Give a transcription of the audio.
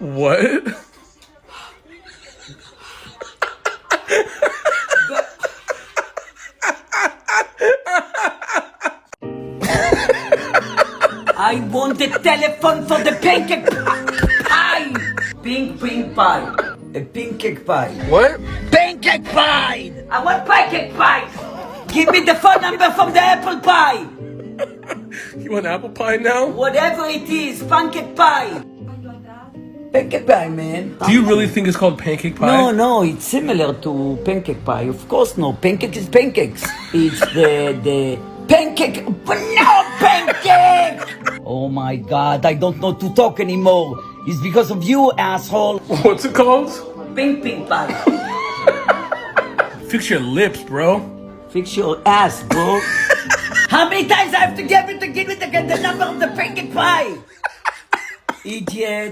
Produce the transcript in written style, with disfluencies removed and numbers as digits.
What? I want the telephone for the pancake pie. Pink pie. A pancake pie. What? Pancake pie. I want pancake pie. Give me the phone number from the apple pie. You want apple pie now? Whatever it is, pancake pie. Pancake pie, man. Do you really think it's called pancake pie? No, it's similar to pancake pie. Of course, no. Pancake is pancakes. It's the pancake. No pancake! Oh my God, I don't know to talk anymore. It's because of you, asshole. What's it called? Pink pie. Fix your lips, bro. Fix your ass, bro. How many times I have to give me the number of the pancake pie? Idiot.